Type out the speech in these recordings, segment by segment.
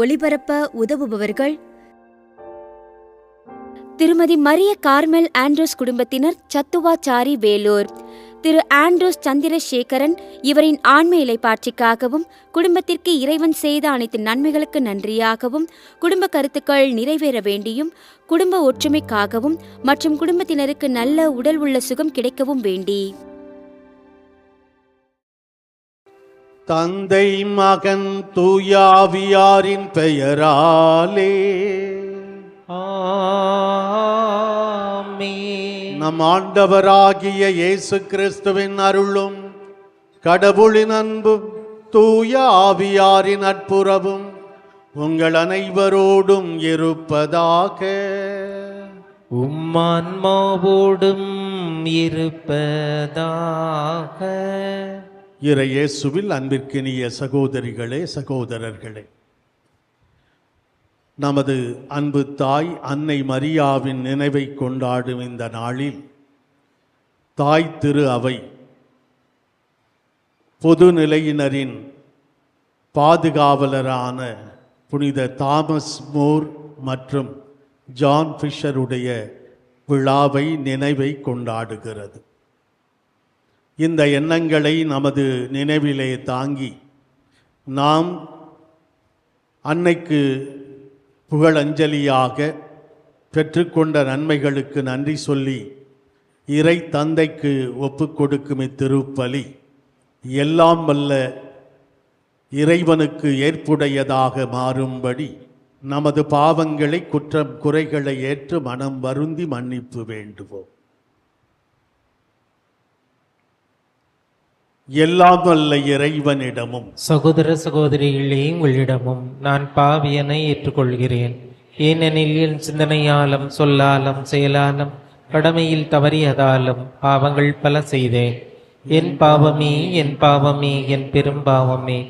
ஒளிபரப்ப உதவுபவர்கள்: திருமதி Maria Carmel Andrews குடும்பத்தினர், சத்துவாச்சாரி, வேலூர். திரு ஆண்ட்ரூஸ் சந்திரசேகரன் இவரின் ஆன்ம இலைப்பாட்சிக்காகவும் குடும்பத்திற்கு இறைவன் செய்த அனைத்து நன்மைகளுக்கு நன்றியாகவும் குடும்ப கருத்துக்கள் நிறைவேற வேண்டியும் குடும்ப ஒற்றுமைக்காகவும் மற்றும் குடும்பத்தினருக்கு நல்ல உடல் உள்ள சுகம் கிடைக்கவும் வேண்டி தந்தை மகன் தூயாவியாரின் பெயராலே நம் ஆண்டவராகிய இயேசு கிறிஸ்துவின் அருளும் கடவுளின் அன்பும் தூய ஆவியாரின் நட்புறவும் உங்கள் அனைவரோடும் இருப்பதாக. உம்மான்மாவோடும் இருப்பதாக. இறையேசுவில் அன்பிற்கினிய சகோதரிகளே, சகோதரர்களே, நமது அன்பு தாய் அன்னை மரியாவின் நினைவை கொண்டாடும் இந்த நாளில் தாய் திரு அவை பொதுநிலையினரின் பாதுகாவலரான புனித தாமஸ் மூர் மற்றும் ஜான் ஃபிஷருடைய விழாவை நினைவை கொண்டாடுகிறது. இந்த எண்ணங்களை நமது நினைவிலே தாங்கி நாம் அன்னைக்கு புகழஞ்சலியாக பெற்றுக்கொண்ட நன்மைகளுக்கு நன்றி சொல்லி இறை தந்தைக்கு ஒப்பு கொடுக்கும் இத்திருப்பலி எல்லாம் வல்ல இறைவனுக்கு ஏற்புடையதாக மாறும்படி நமது பாவங்களை, குற்றம் குறைகளை ஏற்று மனம் வருந்தி மன்னிப்பு வேண்டுவோம். எல்லாம் வல்ல இறைவனிடமும் சகோதர சகோதரிகளே, உங்களிடமும் நான் பாவியனை ஏற்றுக்கொள்கிறேன். ஏனெனில் என் சிந்தனையாலும் சொல்லாலும் செயலாலும் கடமையில் தவறியதாலும் பாவங்கள் பல செய்தேன். என் பாவமே, என் பாவமே, என் பெரும் பாவமே.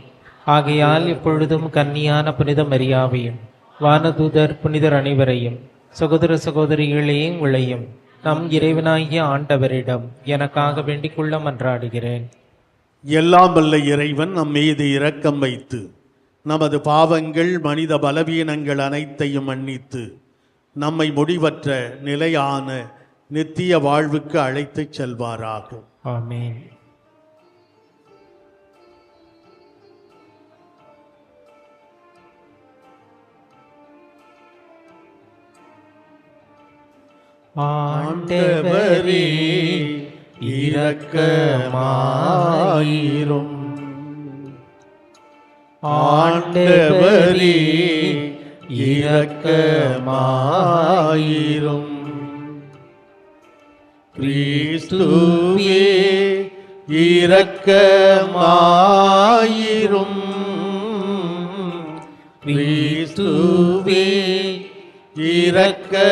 ஆகையால் எப்பொழுதும் கன்னியான புனித மரியாவையும் வானதூதர் புனிதர் அனைவரையும் சகோதர சகோதரிகளே உங்களையும் நம் இறைவனாகிய ஆண்டவரிடம் எனக்காக வேண்டிக் கொள்ள மன்றாடுகிறேன். எல்லாம் வல்ல இறைவன் நம் மீது இரக்கம் வைத்து நமது பாவங்கள், மனித பலவீனங்கள் அனைத்தையும் மன்னித்து நம்மை முடிவற்ற நிலையான நித்திய வாழ்வுக்கு அழைத்துச் செல்வாராக. ஆமென். ஆண்டவரே இரக்கமாயிரும். ஆண்டவரே இரக்கமாயிரும். கிறிஸ்துவே இரக்கமாயிரும். கிறிஸ்துவே இரக்கமாயிரும்.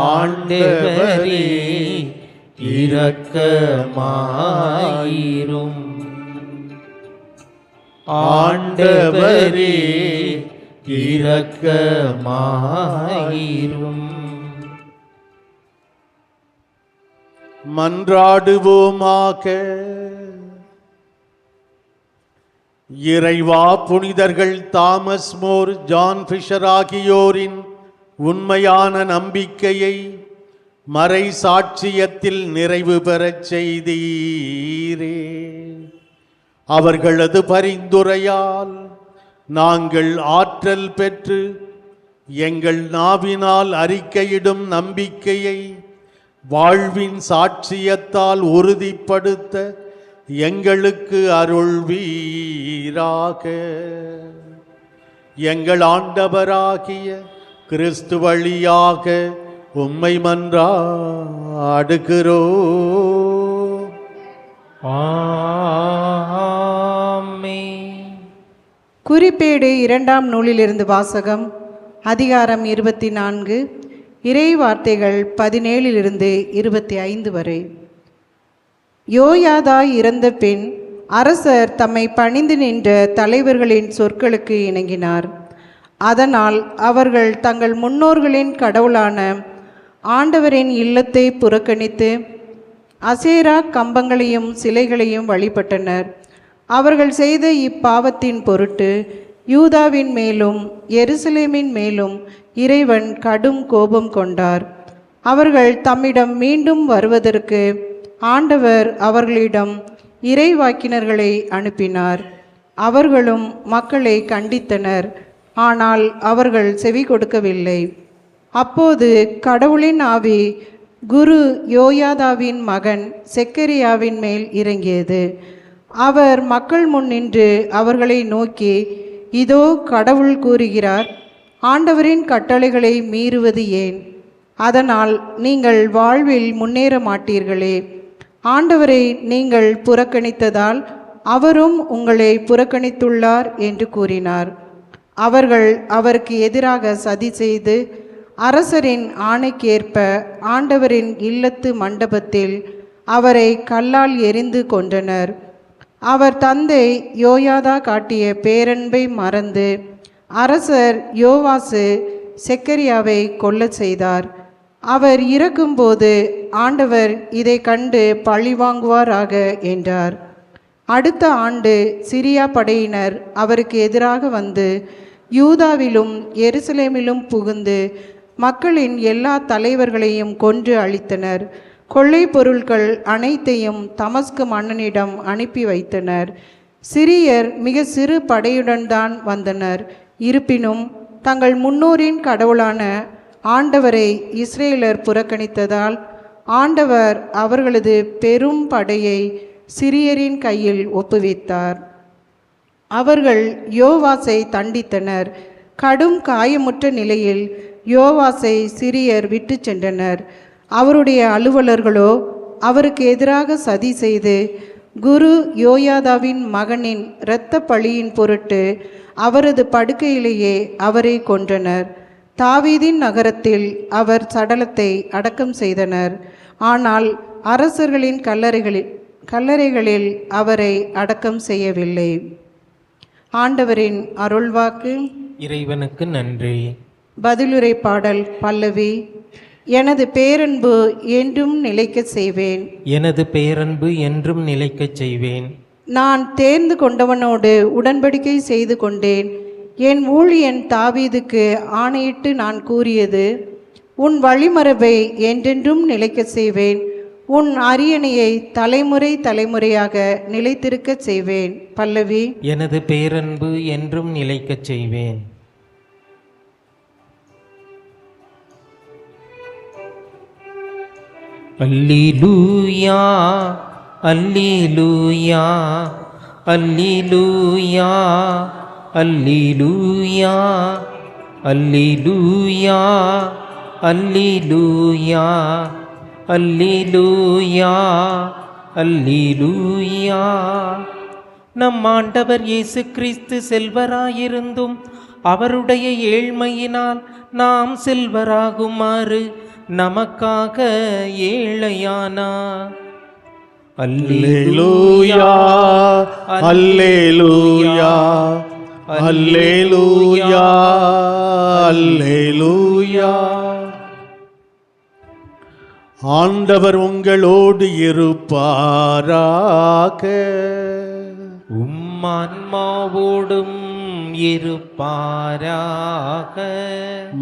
ஆண்டவரே இரக்கமாயிரும். ஆண்டவரே இரக்கமாயிரும். மன்றாடுவோமாக. இறைவா, புனிதர்கள் தாமஸ் மூர், ஜான் ஃபிஷர் ஆகியோரின் உண்மையான நம்பிக்கையை மறை சாட்சியத்தில் நிறைவு பெறச் செய்தீரே. அவர்களது பரிந்துரையால் நாங்கள் ஆற்றல் பெற்று எங்கள் நாவினால் அறிக்கையிடும் நம்பிக்கையை வாழ்வின் சாட்சியத்தால் உறுதிப்படுத்த எங்களுக்கு அருள்வீராக. எங்கள் ஆண்டவராகிய கிறிஸ்து வழியாக உம்மை மன்றாடுகிறோம். ஆமென். குறிப்பேடு 2ஆம் நூலிலிருந்து வாசகம். அதிகாரம் 24, இறை வார்த்தைகள் 17 25 வரை. யோயாதா இறந்த பின் அரசர் தம்மை பணிந்து நின்ற தலைவர்களின் சொற்களுக்கு இணங்கினார். அதனால் அவர்கள் தங்கள் முன்னோர்களின் கடவுளான ஆண்டவரின் இல்லத்தை புறக்கணித்து அசேரா கம்பங்களையும் சிலைகளையும் வழிபட்டனர். அவர்கள் செய்த இப்பாவத்தின் பொருட்டு யூதாவின் மேலும் எருசலேமின் மேலும் இறைவன் கடும் கோபம் கொண்டார். அவர்கள் தம்மிடம் மீண்டும் வருவதற்கு ஆண்டவர் அவர்களிடம் இறைவாக்கினர்களை அனுப்பினார். அவர்களும் மக்களை கண்டித்தனர், ஆனால் அவர்கள் செவி கொடுக்கவில்லை. அப்போது கடவுளின் ஆவி குரு யோயாதாவின் மகன் செக்கரியாவின் மேல் இறங்கியது. அவர் மக்கள் முன் நின்று அவர்களை நோக்கி, இதோ கடவுள் கூறுகிறார், ஆண்டவரின் கட்டளைகளை மீறுவது ஏன்? அதனால் நீங்கள் வாழ்வில் முன்னேற மாட்டீர்களே. ஆண்டவரை நீங்கள் புறக்கணித்ததால் அவரும் உங்களை புறக்கணித்துள்ளார் என்று கூறினார். அவர்கள் அவருக்கு எதிராக சதி செய்து அரசரின் ஆணைக்கேற்ப ஆண்டவரின் இல்லத்து மண்டபத்தில் அவரை கல்லால் எறிந்து கொன்றனர். அவர் தந்தை யோயாதா காட்டிய பேரன்பை மறந்து அரசர் யோவாசு செக்கரியாவை கொல்லச் செய்தார். அவர் இறக்கும்போது ஆண்டவர் இதை கண்டு பழிவாங்குவாராக என்றார். அடுத்த ஆண்டு சிரியா படையினர் அவருக்கு எதிராக வந்து யூதாவிலும் எருசலேமிலும் புகுந்து மக்களின் எல்லா தலைவர்களையும் கொன்று அழித்தனர். கொள்ளை பொருட்கள் அனைத்தையும் தமஸ்கு மன்னனிடம் அனுப்பி வைத்தனர். சிரியர் மிக சிறு படையுடன் தான் வந்தனர். இருப்பினும் தங்கள் முன்னோரின் கடவுளான ஆண்டவரை இஸ்ரேலர் புறக்கணித்ததால் ஆண்டவர் அவர்களது பெரும் படையை சிரியரின் கையில் ஒப்புவித்தார். அவர்கள் யோவாசை தண்டித்தனர். கடும் காயமுற்ற நிலையில் யோவாசை சிரியர் விட்டு சென்றனர். அவருடைய அலுவலர்களோ அவருக்கு எதிராக சதி செய்து குரு யோயாதாவின் மகனின் இரத்த பழியின் பொருட்டு அவரது படுக்கையிலேயே அவரை கொன்றனர். தாவீதின் நகரத்தில் அவர் சடலத்தை அடக்கம் செய்தனர். ஆனால் அரசர்களின் கல்லறைகளில் அவரை அடக்கம் செய்யவில்லை. ஆண்டவரின் அருள்வாக்கு. இறைவனுக்கு நன்றி. பதிலுரை பாடல் பல்லவி. எனது பேரன்பு என்றும் நிலைக்கச் செய்வேன். எனது பேரன்பு என்றும் நிலைக்கச் செய்வேன். நான் தேர்ந்து கொண்டவனோடு உடன்படிக்கை செய்து கொண்டேன். என் ஊழியன் தாவீதுக்கு ஆணையிட்டு நான் கூறியது, உன் வழிமரபை என்றென்றும் நிலைக்கச் செய்வேன். உன் அரியணையை தலைமுறை தலைமுறையாக நிலைத்திருக்கச் செய்வேன். பல்லவி. எனது பேரன்பு என்றும் நிலைக்கச் செய்வேன். அல்லேலூயா அல்லேலூயா அல்லேலூயா அல்லேலூயா அல்லேலூயா அல்லேலூயா அல்லேலூயா அல்லேலூயா. நம் ஆண்டவர் இயேசு கிறிஸ்து செல்வராயிருந்தும் அவருடைய ஏழ்மையினால் நாம் செல்வராகுமாறு நமக்காக ஏழையானார். அல்லேலூயா அல்லேலூயா அல்லேலூயா அல்லேலூயா. ஆண்டவர் உங்களோடு இருப்பாராக. உம்மான்மாவோடும் இருப்பாராக.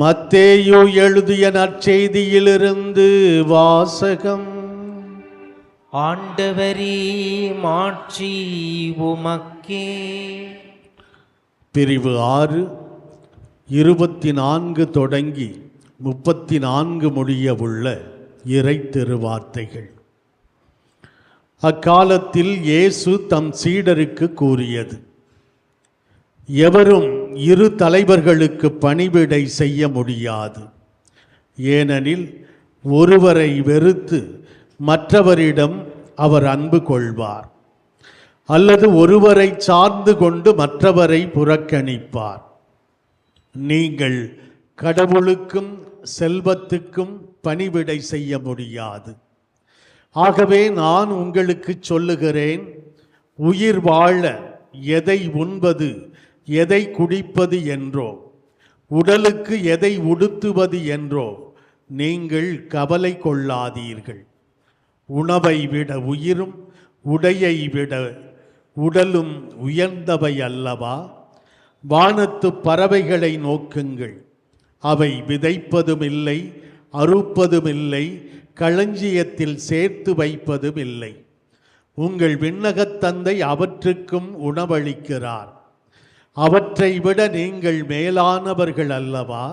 மத்தேயு எழுதிய நற்செய்தியிலிருந்து வாசகம். ஆண்டவரே மாட்சி உமக்கே. பிரிவு 6 24 தொடங்கி 34 முடிய உள்ள இறை திருவார்த்தைகள். அக்காலத்தில் இயேசு தம் சீடருக்கு கூறியது, எவரும் இரு தலைவர்களுக்கு பணிவிடை செய்ய முடியாது. ஏனெனில் ஒருவரை வெறுத்து மற்றவரிடம் அவர் அன்பு கொள்வார், அல்லது ஒருவரை சார்ந்து கொண்டு மற்றவரை புறக்கணிப்பார். நீங்கள் கடவுளுக்கும் செல்வத்துக்கும் பணிவிடை செய்ய முடியாது. ஆகவே நான் உங்களுக்கு சொல்லுகிறேன், உயிர் வாழ எதை உண்பது எதை குடிப்பது என்றோ, உடலுக்கு எதை உடுத்துவது என்றோ நீங்கள் கவலை கொள்ளாதீர்கள். உணவை விட உயிரும், உடையை விட உடலும் உயர்ந்தவை அல்லவா? வானத்து பறவைகளை நோக்குங்கள், அவை விதைப்பதும் இல்லை, அறுப்பதும் இல்லை, களஞ்சியத்தில் சேர்த்து வைப்பதும் இல்லை. உங்கள் விண்ணகத் தந்தை அவற்றுக்கும் உணவளிக்கிறார். அவற்றை விட நீங்கள் மேலானவர்கள் அல்லவா?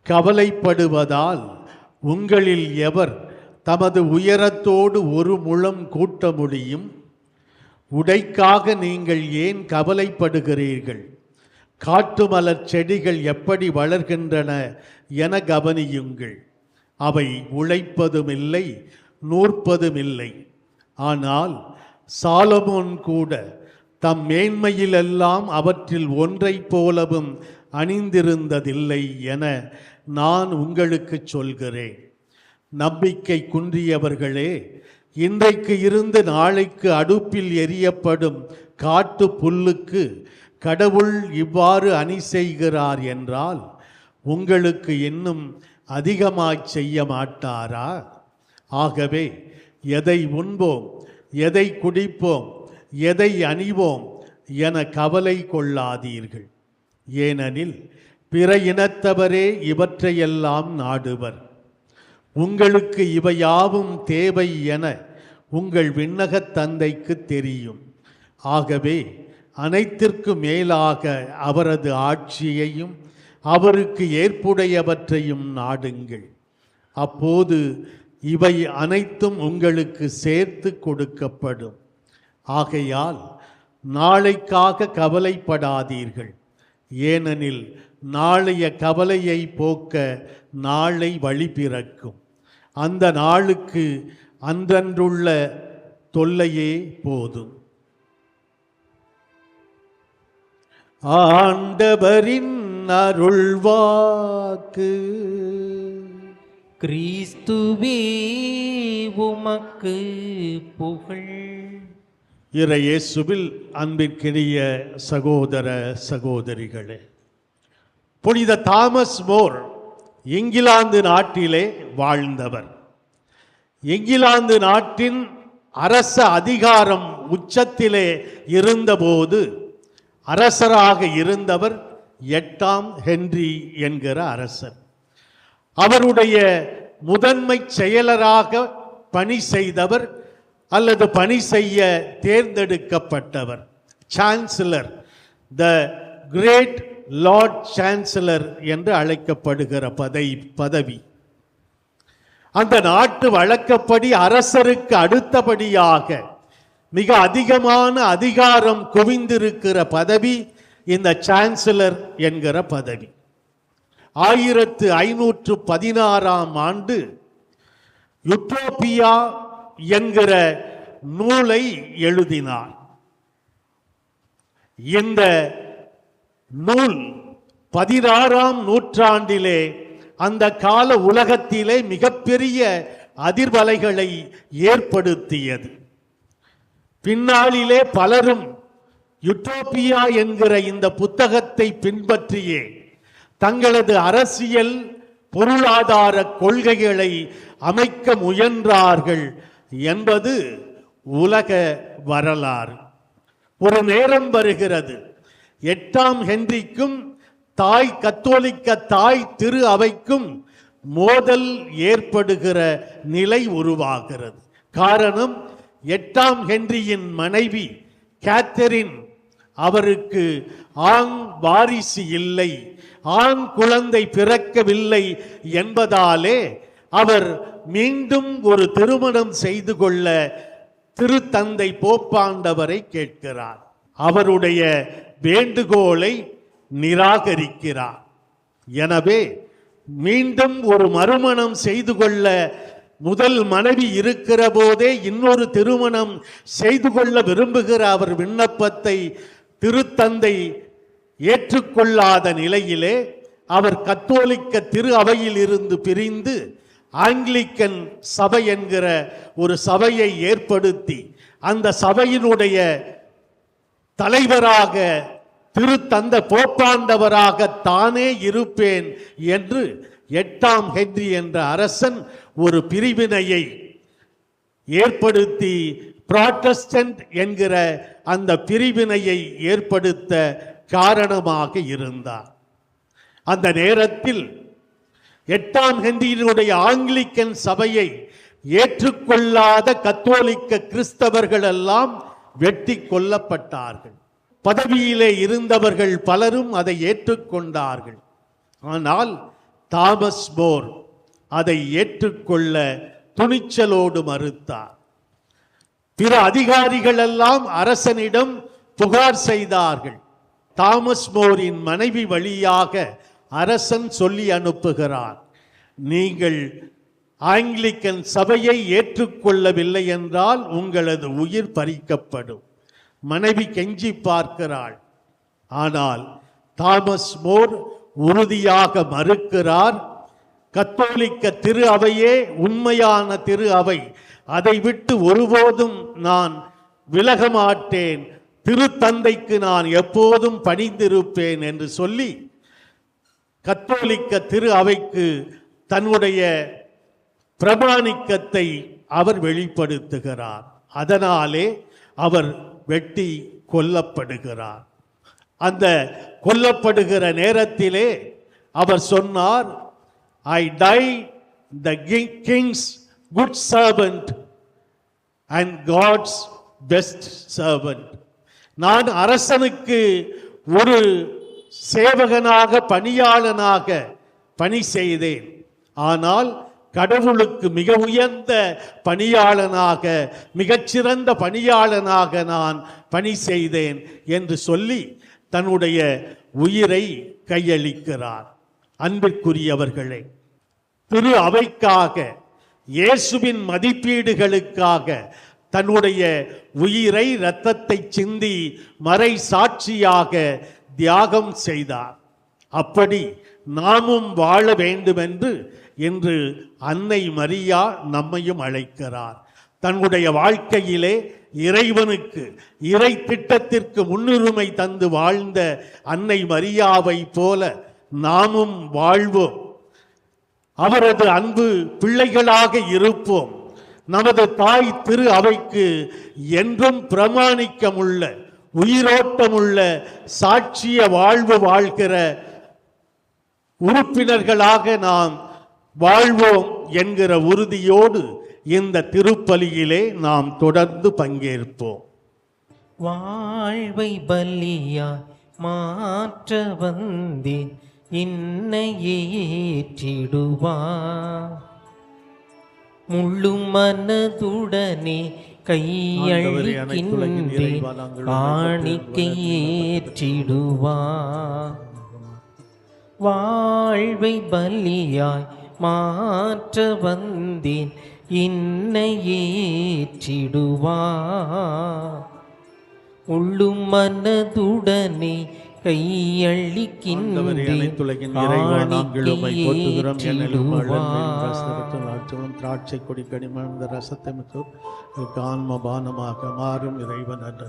கவலைப்படுவதால் உங்களில் எவர் தமது உயரத்தோடு ஒரு முழம் கூட்ட முடியும்? உடைக்காக நீங்கள் ஏன் கவலைப்படுகிறீர்கள்? காட்டு மலர் செடிகள் எப்படி வளர்கின்றன என கவனியுங்கள். அவை உழைப்பதுமில்லை, நூற்பதுமில்லை. ஆனால் சாலமோன் கூட தம் மேன்மையிலெல்லாம் அவற்றில் ஒன்றைப் போலவும் அணிந்திருந்ததில்லை என நான் உங்களுக்கு சொல்கிறேன். நம்பிக்கை குன்றியவர்களே, இன்றைக்கு இருந்து நாளைக்கு அடுப்பில் எரியப்படும் காட்டு புல்லுக்கு கடவுள் இவ்வாறு அணி செய்கிறார் என்றால் உங்களுக்கு இன்னும் அதிகமாய் செய்ய மாட்டாரா? ஆகவே எதை உண்போம், எதை குடிப்போம், எதை அணிவோம் என கவலை கொள்ளாதீர்கள். ஏனெனில் பிற இனத்தவரே இவற்றையெல்லாம் நாடுவர். உங்களுக்கு இவையாவும் தேவை என உங்கள் விண்ணகத் தந்தைக்கு தெரியும். ஆகவே அனைத்திற்கு மேலாக அவரது ஆட்சியையும் அவருக்கு ஏற்புடையவற்றையும் நாடுங்கள். அப்போது இவை அனைத்தும் உங்களுக்கு சேர்த்து கொடுக்கப்படும். ஆகையால் நாளைக்காக கவலைப்படாதீர்கள். ஏனெனில் நாளைய கவலையை போக்க நாளை வழி பிறக்கும். அந்த நாளுக்கு அன்றன்றுள்ள தொல்லையே போதும். ஆண்டவரின் அருள்வாக்கு. கிறிஸ்துவே உமக்கு புகழ். இறையேசுவில் அன்பிற்கினிய சகோதர சகோதரிகளே, புனித தாமஸ் மோர் இங்கிலாந்து நாட்டிலே வாழ்ந்தவர். இங்கிலாந்து நாட்டின் அரச அதிகாரம் உச்சத்திலே இருந்தபோது அரசராக இருந்தவர் 8ஆம் ஹென்றி என்கிற அரசர். அவருடைய முதன்மை செயலராக பணி செய்தவர் அல்லது பணி செய்ய தேர்ந்தெடுக்கப்பட்டவர் chancellor, the great lord chancellor என்று அழைக்கப்படுகிற பதவி. அந்த நாட்டு வழக்கப்படி அரசருக்கு அடுத்தபடியாக மிக அதிகமான அதிகாரம் குவிந்திருக்கிற பதவி இந்த சான்சலர் என்கிற பதவி. 1516ஆம் ஆண்டு யுட்டோபியா என்கிற நூலை எழுதினார். இந்த நூல் 16ஆம் நூற்றாண்டிலே அந்த கால உலகத்திலே மிகப்பெரிய அதிர்வலைகளை ஏற்படுத்தியது. பின்னாளிலே பலரும் யுட்டோபியா என்கிற இந்த புத்தகத்தை பின்பற்றியே தங்களது அரசியல் பொருளாதார கொள்கைகளை அமைக்க முயன்றார்கள் என்பது உலக வரலாறு. ஒரு நேரம் வருகிறது, 8ஆம் ஹென்றிக்கும் தாய் கத்தோலிக்க தாய் திரு அவைக்கும் மோதல் ஏற்படுகிற நிலை உருவாகிறது. காரணம், 8ஆம் ஹென்ரியின் மனைவி கேத்தரின் அவருக்கு ஆண் வாரிசு இல்லை, ஆண் குழந்தை பிறக்கவில்லை என்பதாலே அவர் மீண்டும் ஒரு திருமணம் செய்து கொள்ள திருத்தந்தை போப்பாண்டவரை கேட்கிறார். அவருடைய வேண்டுகோளை நிராகரிக்கிறார். எனவே மீண்டும் ஒரு மறுமணம் செய்து கொள்ள முதல் மனைவி இருக்கிற போதே இன்னொரு திருமணம் செய்து கொள்ள விரும்புகிற அவர் விண்ணப்பத்தை திருத்தந்தை ஏற்றுக்கொள்ளாத நிலையிலே அவர் கத்தோலிக்க திரு அவையில் இருந்து பிரிந்து ஆங்கிலிக்கன் சபை என்கிற ஒரு சபையை ஏற்படுத்தி அந்த சபையினுடைய தலைவராக திருத்தந்தை போப்பாண்டவராக தானே இருப்பேன் என்று 8ஆம் ஹென்றி என்ற அரசன் ஒரு பிரிவினையை ஏற்படுத்தி புராட்டஸ்டன்ட் என்கிற அந்த பிரிவினையை ஏற்படுத்த காரணமாக இருந்தார். அந்த நேரத்தில் 8ஆம் ஹென்றியினுடைய ஆங்கிலிக்கன் சபையை ஏற்றுக்கொள்ளாத கத்தோலிக்க கிறிஸ்தவர்கள் எல்லாம் வெட்டி கொல்லப்பட்டார்கள். பதவியிலே இருந்தவர்கள் பலரும் அதை ஏற்றுக்கொண்டார்கள். ஆனால் தாமஸ் மோர் அதை ஏற்றுக்கொள்ள துணிச்சலோடு மறுத்தார். பிற அதிகாரிகள் எல்லாம் அரசனிடம் புகார் செய்தார்கள். தாமஸ் மோரின் மனைவி வழியாக அரசன் சொல்லி அனுப்புகிறார், நீங்கள் ஆங்கிலிக்கன் சபையை ஏற்றுக்கொள்ளவில்லை என்றால் உங்களது உயிர் பறிக்கப்படும். மனைவி கெஞ்சி பார்க்கிறாள். ஆனால் தாமஸ் மோர் உறுதியாக மறுக்கிறார். கத்தோலிக்க திரு அவையே உண்மையான திரு அவை, அதை விட்டு ஒருபோதும் நான் விலக மாட்டேன், திருத்தந்தைக்கு நான் எப்போதும் பணிந்திருப்பேன் என்று சொல்லி கத்தோலிக்க திரு அவைக்கு தன்னுடைய பிரமாணிக்கத்தை அவர் வெளிப்படுத்துகிறார். அதனாலே அவர் வெட்டி கொல்லப்படுகிறார். அந்த கொல்லப்படுகிற நேரத்திலே அவர் சொன்னார், I die the king's good servant and God's best servant. நான் அரசனுக்கு ஒரு சேவகனாக பணியாளனாக பணி செய்தேன், ஆனால் கடவுளுக்கு மிக உயர்ந்த பணியாளனாக, மிகச்சிறந்த பணியாளனாக நான் பணி செய்தேன் என்று சொல்லி தன்னுடைய உயிரை கையளிக்கிறார். அன்பிற்குரியவர்களே, திரு அவைக்காக, இயேசுவின் மதிப்பீடுகளுக்காக தன்னுடைய உயிரை இரத்தத்தை சிந்தி மறை சாட்சியாக தியாகம் செய்தார். அப்படி நாமும் வாழ வேண்டுமென்று இன்று அன்னை மரியா நம்மையும் அழைக்கிறார். தன்னுடைய வாழ்க்கையிலே இறைவனுக்கு, இறை திட்டத்திற்கு முன்னுரிமை தந்து வாழ்ந்த அன்னை மரியாவை போல நாமும் வாழ்வோம். அவரது அன்பு பிள்ளைகளாக இருப்போம். நமது தாய் திரு அவைக்கு என்றும் பிரமாணிக்கமுள்ள, உயிரோட்டமுள்ள, சாட்சிய வாழ்வு வாழ்கிற உறுப்பினர்களாக நாம் வாழ்வோம் என்கிற உறுதியோடு இந்த திருப்பலியிலே நாம் தொடர்ந்து பங்கேற்போம். வாழ்வை பலியா மாற்ற வந்தேன், இன்னையே ஏற்றிடுவார். முழு மனதுடனே கையளிக்கின்றேன், காணிக்கை ஏற்றிடுவார். வாழ்வை பலியாய் மாற்ற வந்தேன், இன்னையே ஏற்றிடுவார். முழு மனதுடனே கையளிக்கின்றேன், காணிக்கை ஏற்றிடுவார். திராட்சை கொடி கனிமம் இந்த ரசத்தை ஆன்ம பானமாக மாறும் இறைவன் என்று.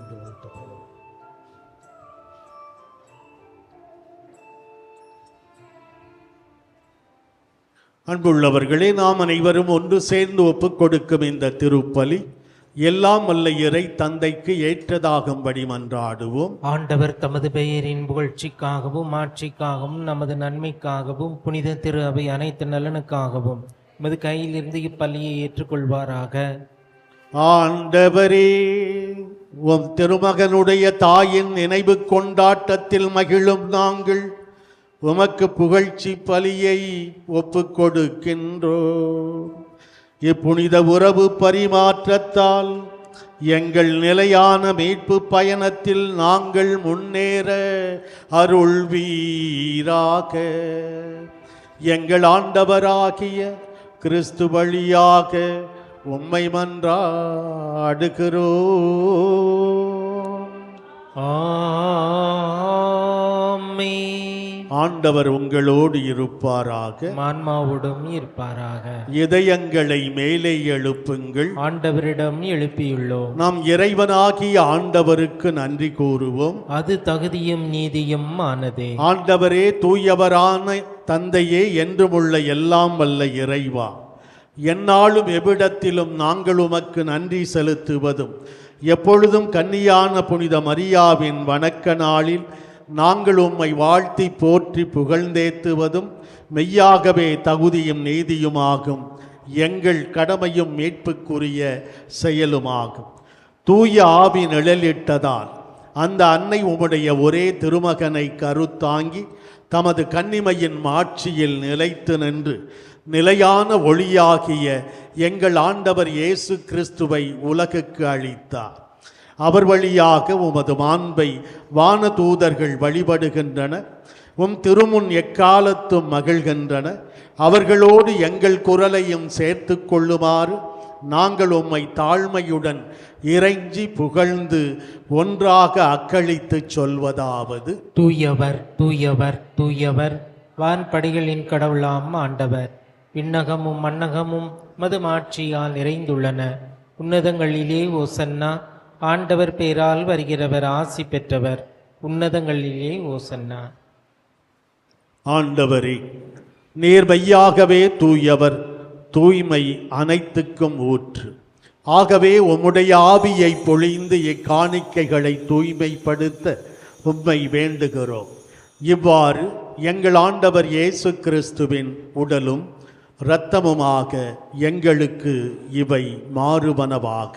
அன்புள்ளவர்களே, நாம் அனைவரும் ஒன்று சேர்ந்து ஒப்புக் கொடுக்கும் இந்த திருப்பலி எல்லாம் வல்ல இறை தந்தைக்கு ஏற்றதாகும்படி மன்றாடுவோம். ஆண்டவர் தமது பெயரின் புகழ்ச்சிக்காகவும் ஆட்சிக்காகவும் நமது நன்மைக்காகவும் புனித திரு அவை அனைத்து நலனுக்காகவும் மது கையிலிருந்து இப்பள்ளியை ஏற்றுக்கொள்வாராக. ஆண்டவரே, உம் திருமகனுடைய தாயின் நினைவு கொண்டாட்டத்தில் மகிழும் நாங்கள் உமக்கு புகழ்ச்சி பலியை ஒப்புக் கொடுக்கின்றோம். இப்புனித உறவு பரிமாற்றத்தால் எங்கள் நிலையான மீட்பு பயணத்தில் நாங்கள் முன்னேற அருள்வீராக. எங்கள் ஆண்டவராகிய கிறிஸ்து வழியாக உம்மை மன்றாடுகிறோம். ஆமென். ஆண்டவர் உங்களோடு இருப்பாராக, ஆன்மாவோடும் இருப்பாராக. இதயங்களை மேலே எழுப்புங்கள். ஆண்டவரிடம் எழுப்பியுள்ளோம். நாம் இறைவனாகிய ஆண்டவருக்கு நன்றி கூறுவோம். அது தகுதியும் நீதியும் ஆனதே. ஆண்டவரே, தூயவரான தந்தையே, என்றுமுள்ள எல்லாம் வல்ல இறைவா, எந்நாளும் எவ்விடத்திலும் நாங்கள் உமக்கு நன்றி செலுத்துவதும், எப்பொழுதும் கன்னியான புனித மரியாவின் வணக்க நாளில் நாங்கள் உம்மை வாழ்த்தி போற்றி புகழ்ந்தேத்துவதும் மெய்யாகவே தகுதியும் நீதியுமாகும், எங்கள் கடமையும் மீட்புக்குரிய செயலுமாகும். தூய ஆவி நிழலிட்டதால் அந்த அன்னை உம்முடைய ஒரே திருமகனை கருத்தாங்கி தமது கன்னிமையின் மாட்சியில் நிலைத்து நின்று நிலையான ஒளியாகிய எங்கள் ஆண்டவர் இயேசு கிறிஸ்துவை உலகுக்கு அளித்தார். அவர் வழியாக உமது மாண்பை வானதூதர்கள் வழிபடுகின்றன, உம் திருமுன் எக்காலத்தும் மகிழ்கின்றன. அவர்களோடு எங்கள் குரலையும் சேர்த்து கொள்ளுமாறு நாங்கள் உம்மை தாழ்மையுடன் இறைஞ்சி புகழ்ந்து ஒன்றாக அக்களித்து சொல்வதாவது: தூயவர் தூயவர் தூயவர், வான்படிகளின் கடவுளாம் ஆண்டவர். விண்ணகமும் மண்ணகமும் மது மாட்சியால் நிறைந்துள்ளன. உன்னதங்களிலே ஓசன்னா. ஆண்டவர் பேரால் வருகிறவர் ஆசி பெற்றவர். உன்னதங்களிலே ஓசன்னா. ஆண்டவரே, நீர் மெய்யாகவே தூயவர், தூய்மை அனைத்துக்கும் ஊற்று. ஆகவே உம்முடைய ஆவியை பொழிந்து இக்காணிக்கைகளை தூய்மைப்படுத்த உம்மை வேண்டுகிறோம். இவ்வாறு எங்கள் ஆண்டவர் இயேசு கிறிஸ்துவின் உடலும் இரத்தமுமாக எங்களுக்கு இவை மாறுவனவாக.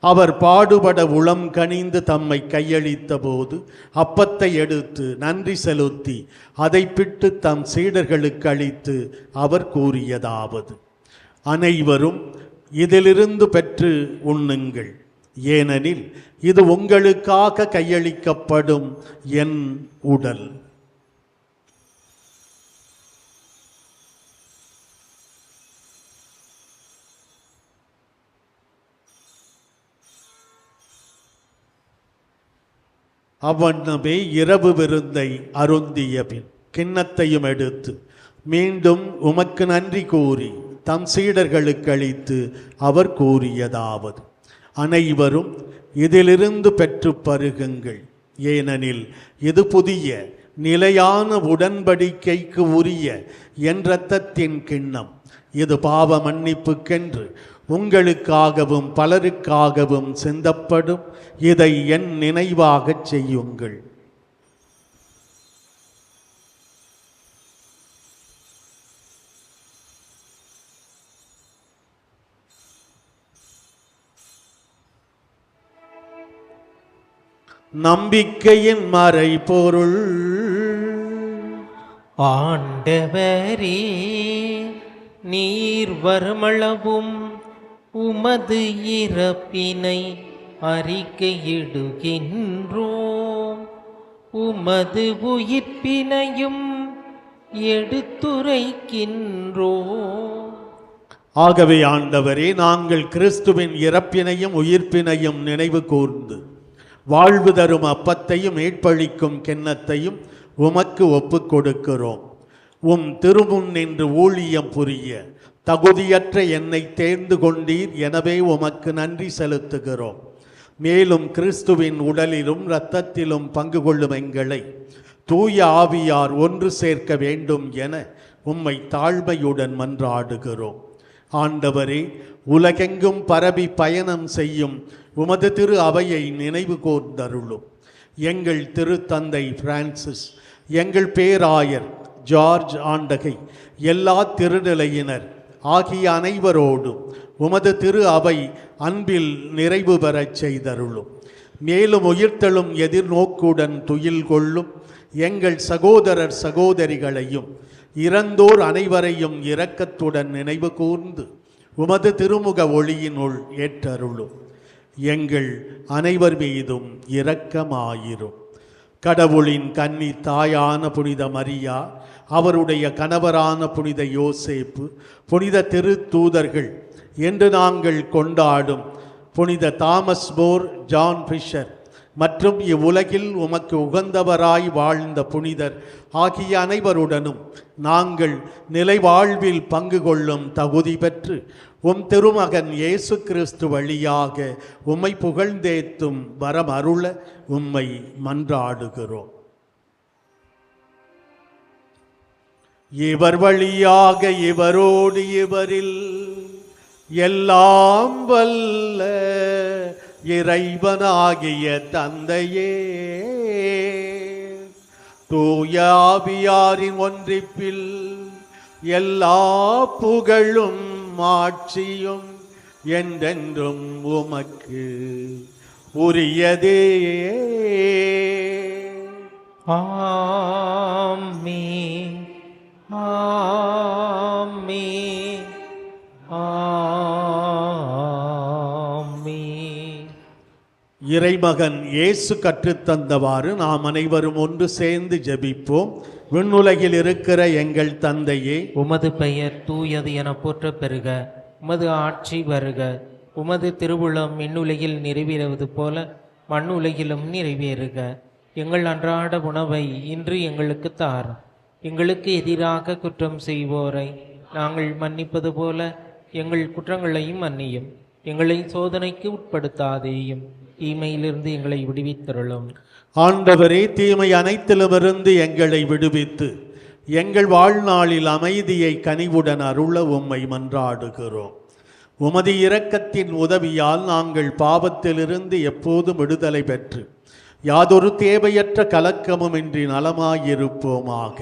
அவர் பாடுபட உளம் கனிந்து தம்மை கையளித்த போது அப்பத்தை எடுத்து நன்றி செலுத்தி அதை பிட்டு தம் சீடர்களுக்கு அளித்து அவர் கூறியதாவது: அனைவரும் இதிலிருந்து பெற்று உண்ணுங்கள், ஏனெனில் இது உங்களுக்காக கையளிக்கப்படும் என் உடல். அவ்வண்ணமே இரவு விருந்தை அருந்திய பின் கிண்ணத்தையும் எடுத்து மீண்டும் உமக்கு நன்றி கூறி தம் சீடர்களுக்கு அளித்து அவர் கூறியதாவது: அனைவரும் இதிலிருந்து பெற்று பருகுங்கள், ஏனெனில் இது புதிய நிலையான உடன்படிக்கைக்கு உரிய என் இரத்தத்தின் கிண்ணம். இது பாவ மன்னிப்புக்கென்று உங்களுக்காகவும் பலருக்காகவும் சிந்தப்படும். இதை என் நினைவாகச் செய்யுங்கள். நம்பிக்கையின் மறைபொருள். ஆண்டவரே, நீர் வருமளவும் உமது இறப்பினை அறிக்கையிடுகின்றோம், உமது உயிர்ப்பினையும் எடுத்துரைக்கின்றோம். ஆகவே ஆண்டவரே, நாங்கள் கிறிஸ்துவின் இறப்பினையும் உயிர்ப்பினையும் நினைவு கூர்ந்து வாழ்வு தரும் அப்பத்தையும் மீட்பளிக்கும் கிண்ணத்தையும் உமக்கு ஒப்புக் கொடுக்கிறோம். உம் திருமுன் நின்று ஊழியம் புரிய தகுதியற்ற என்னை தேர்ந்து கொண்டீர், எனவே உமக்கு நன்றி செலுத்துகிறோம். மேலும் கிறிஸ்துவின் உடலிலும் இரத்தத்திலும் பங்கு கொள்ளும் எங்களை தூய ஆவியார் ஒன்று சேர்க்க வேண்டும் என உம்மை தாழ்மையுடன் மன்றாடுகிறோம். ஆண்டவரே, உலகெங்கும் பரவி பயணம் செய்யும் உமது திரு அவையை நினைவு கூர்ந்தருளும். எங்கள் திருத்தந்தை பிரான்சிஸ், எங்கள் பேராயர் ஜார்ஜ் ஆண்டகை, எல்லா திருநிலையினர் ஆகிய அனைவரோடும் உமது திரு அவை அன்பில் நிறைவு பெறச் செய்தருளும். மேலும் உயிர்த்தெழும் எதிர்நோக்குடன் துயில் கொள்ளும் எங்கள் சகோதரர் சகோதரிகளையும் இறந்தோர் அனைவரையும் இரக்கத்துடன் நினைவு கூர்ந்து உமது திருமுக ஒளியினுள் ஏற்றருளும். எங்கள் அனைவர் மீதும் இரக்கமாயிரும். கடவுளின் கன்னி தாயான புனித மரியா, அவருடைய கணவரான புனித யோசேப்பு, புனித திருத்தூதர்கள் என்று நாங்கள் கொண்டாடும் புனித தாமஸ் போர், ஜான் ஃபிஷர் மற்றும் இவ்வுலகில் உமக்கு உகந்தவராய் வாழ்ந்த புனிதர் ஆகிய அனைவருடனும் நாங்கள் நிலைவாழ்வில் பங்கு கொள்ளும் தகுதி பெற்று உம் திருமகன் இயேசு கிறிஸ்து வழியாக உம்மை புகழ்ந்தேத்தும் வரம் அருள உம்மை மன்றாடுகிறோம். இவர் வழியாக இவரோடு இவரில் எல்லாம் வல்ல இறைவனாகிய தந்தையே, தூய ஆவியாரின் ஒன்றிப்பில் எல்லா புகழும் ஆட்சியும் என்றென்றும் உமக்கு உரியதே. ஆமென், ஆமென், ஆமென். இறைமகன் இயேசு கற்றுத்தந்தவாறு நாம் அனைவரும் ஒன்று சேர்ந்து ஜெபிப்போம். விண்ணுலகில் இருக்கிற எங்கள் தந்தையே, உமது பெயர் தூயது என போற்றப் பெறுக. உமது ஆட்சி வருக. உமது திருவுளம் விண்ணுலகில் நிறைவேறுவது போல மண்ணுலகிலும் நிறைவேறுக. எங்கள் அன்றாட உணவை இன்று எங்களுக்கு தார். எங்களுக்கு எதிராக குற்றம் செய்வோரை நாங்கள் மன்னிப்பது போல எங்கள் குற்றங்களையும் மன்னியும். எங்களை சோதனைக்கு உட்படுத்தாதேயும், தீமையிலிருந்து எங்களை விடுவித்தருளும். ஆண்டவரே, தீமை அனைத்திலுமிருந்து எங்களை விடுவித்து எங்கள் வாழ்நாளில் அமைதியை கனிவுடன் அருள உம்மை மன்றாடுகிறோம். உமது இரக்கத்தின் உதவியால் நாங்கள் பாவத்திலிருந்து எப்போதும் விடுதலை பெற்று யாதொரு தேவையற்ற கலக்கமுமின்றி நலமாயிருப்போமாக.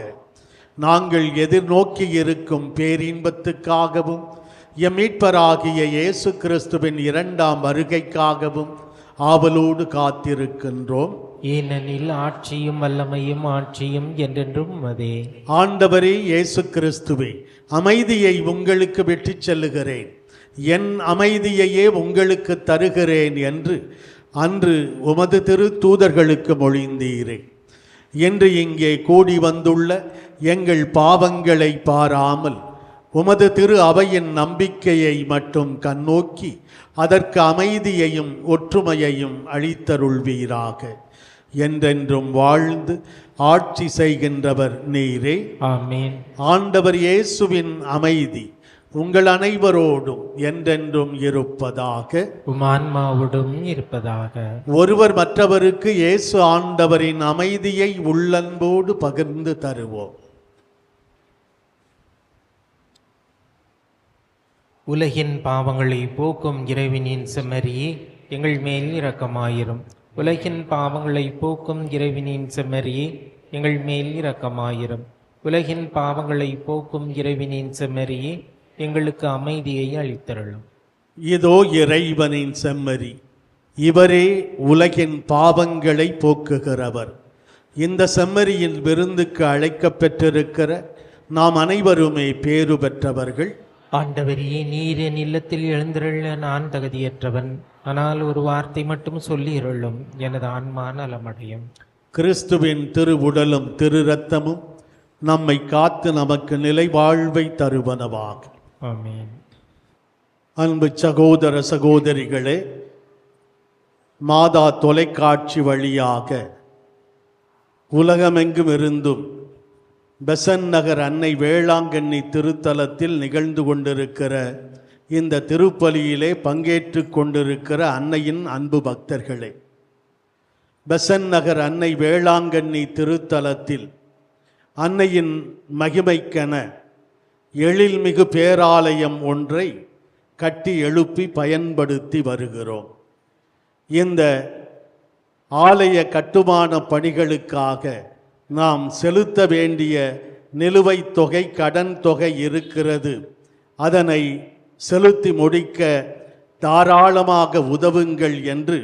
நாங்கள் எதிர்நோக்கி இருக்கும் பேரின்பத்துக்காகவும் எம் மீட்பராகிய இயேசு கிறிஸ்துவின் இரண்டாம் வருகைக்காகவும் ஆவலோடு காத்திருக்கின்றோம். ஏனெனில் ஆட்சியும் வல்லமையும் ஆட்சியும் என்றென்றும் உமதே. ஆண்டவரே இயேசு கிறிஸ்துவே, அமைதியை உங்களுக்கு விட்டுச் செல்லுகிறேன், என் அமைதியையே உங்களுக்கு தருகிறேன் என்று அன்று உமது திரு தூதர்களுக்கு மொழிந்தீரே. என்று இங்கே கூடி வந்துள்ள எங்கள் பாவங்களை பாராமல் உமது திரு அவையின் நம்பிக்கையை மட்டும் கண்ணோக்கி அதற்கு அமைதியையும் ஒற்றுமையையும் அளித்தருள்வீராக. என்றென்றும் வாழ்ந்து ஆட்சி செய்கின்றவர் நீரே. ஆமென். ஆண்டவர் இயேசுவின் அமைதி உங்கள் அனைவரோடும் என்றென்றும் இருப்பதாக. உமான்மாவுடன் இருப்பதாக. ஒருவர் மற்றவருக்கு இயேசு ஆண்டவரின் அமைதியை உள்ளன்போடு பகிர்ந்து தருவோம். உலகின் பாவங்களை போக்கும் இறைவனின் செம்மறியே, எங்கள் மேல் இரக்கமாயிரும். உலகின் பாவங்களை போக்கும் இறைவனின் செம்மறியே, எங்கள் மேல் இரக்கமாயிரும். உலகின் பாவங்களை போக்கும் இறைவனின் செம்மறியே, எங்களுக்கு அமைதியை அளித்தருளும். இதோ இறைவனின் செம்மறி, இவரே உலகின் பாவங்களை போக்குகிறவர். இந்த செம்மறியின் விருந்துக்கு அழைக்கப் பெற்றிருக்கிற நாம் அனைவருமே பேறு பெற்றவர்கள். ஆண்டவரே, நீர் என் இல்லத்தில் எழுந்திருள்ள நான் தகுதியற்றவன். ஆனால் ஒரு வார்த்தை மட்டும் சொல்லியிருளும், எனது ஆன்மா நலமடையும். கிறிஸ்துவின் திரு உடலும் திரு இரத்தமும் நம்மை காத்து நமக்கு நிலை வாழ்வை தருவனவாக. ஆமென். அன்பு சகோதர சகோதரிகளே, மாதா தொலைக்காட்சி வழியாக உலகமெங்கும் இருந்தும் பெசன் நகர் அன்னை வேளாங்கண்ணி திருத்தலத்தில் நிகழ்ந்து கொண்டிருக்கிற இந்த திருப்பலியிலே பங்கேற்று கொண்டிருக்கிற அன்னையின் அன்பு பக்தர்களே, பெசன் நகர் அன்னை வேளாங்கண்ணி திருத்தலத்தில் அன்னையின் மகிமைக்கென எழில்மிகு பேராலயம் ஒன்றை கட்டி எழுப்பி பயன்படுத்தி வருகிறோம். இந்த ஆலய கட்டுமான பணிகளுக்காக நாம் செலுத்த வேண்டிய நிலுவைத் தொகை, கடன் தொகை இருக்கிறது. அதனை செலுத்தி முடிக்க தாராளமாக உதவுங்கள் என்று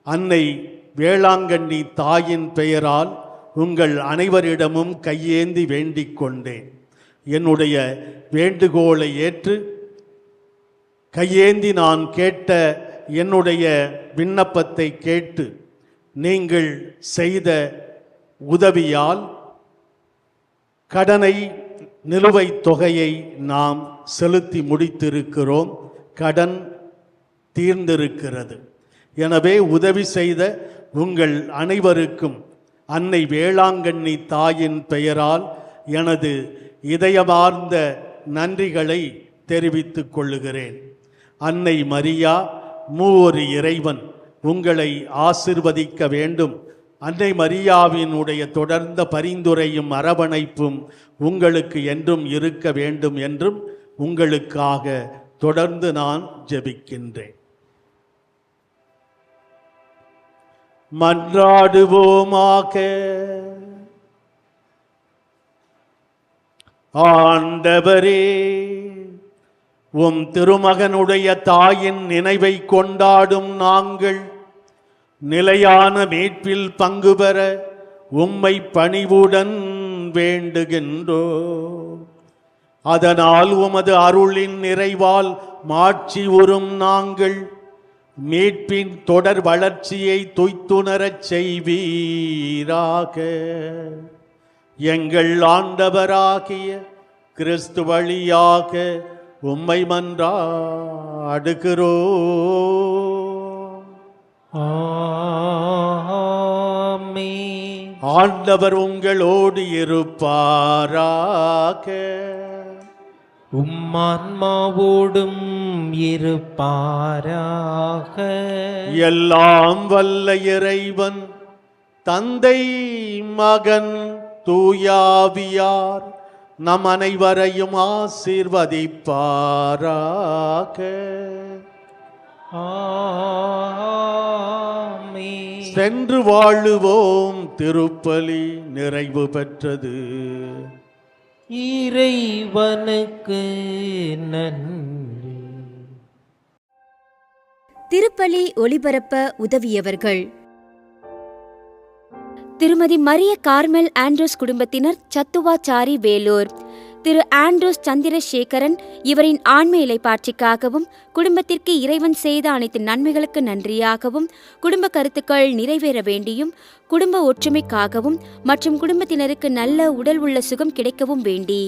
அன்னை வேளாங்கண்ணி தாயின் பெயரால் உங்கள் அனைவரிடமும் கையேந்தி வேண்டிக் கொண்டேன். என்னுடைய வேண்டுகோளை ஏற்று கையேந்தி நான் கேட்ட என்னுடைய விண்ணப்பத்தை கேட்டு நீங்கள் செய்த உதவியால் கடனை, நிலுவைத் தொகையை நாம் செலுத்தி முடித்திருக்கிறோம். கடன் தீர்ந்திருக்கிறது. எனவே உதவி செய்த உங்கள் அனைவருக்கும் அன்னை வேளாங்கண்ணி தாயின் பெயரால் எனது இதயமார்ந்த நன்றிகளை தெரிவித்துக் கொள்ளுகிறேன். அன்னை மரியா, மூவொரு இறைவன் உங்களை ஆசிர்வதிக்க வேண்டும், அன்னை மரியாவினுடைய தொடர்ந்த பரிந்துரையும் அரவணைப்பும் உங்களுக்கு என்றும் இருக்க வேண்டும் என்றும் உங்களுக்காக தொடர்ந்து நான் ஜெபிக்கின்றேன். மன்றாடுவோமாக. ஆண்டவரே, உம் திருமகனுடைய தாயின் நினைவை கொண்டாடும் நாங்கள் நிலையான மீட்பில் பங்கு பெற உம்மை பணிவுடன் வேண்டுகின்றோம். அதனால் உமது அருளின் நிறைவால் மாட்சி உறும் நாங்கள் மீட்பின் தொடர் வளர்ச்சியை துய்த்துணரச் செய்வீராக. எங்கள் ஆண்டவராகிய கிறிஸ்து வழியாக உம்மை மன்றாடுகிறோம். ஆமென். ஆண்டவர் உங்களோடு இருப்பாராக. உம்மான்மாவோடும் இருப்பாராக. எல்லாம் வல்ல இறைவன் தந்தை மகன் தூயாவியார் நம் அனைவரையும் ஆசீர்வதிப்பாராக. ஆமென். சென்று வாழுவோம். திருப்பலி நிறைவு பெற்றது. இறைவனுக்கு நன்றி. திருப்பலி ஒளிபரப்ப உதவியவர்கள்: திருமதி மரிய கார்மெல் ஆண்ட்ரூஸ் குடும்பத்தினர், சத்துவாச்சாரி, வேலூர். திரு ஆண்ட்ரூஸ் சந்திரசேகரன், இவரின் ஆன்ம இலைப்பாட்சிக்காகவும் குடும்பத்திற்கு இறைவன் செய்த அனைத்து நன்மைகளுக்கு நன்றியாகவும் குடும்ப கருத்துக்கள் நிறைவேற வேண்டியும் குடும்ப ஒற்றுமைக்காகவும் மற்றும் குடும்பத்தினருக்கு நல்ல உடல் உள்ள சுகம் கிடைக்கவும் வேண்டி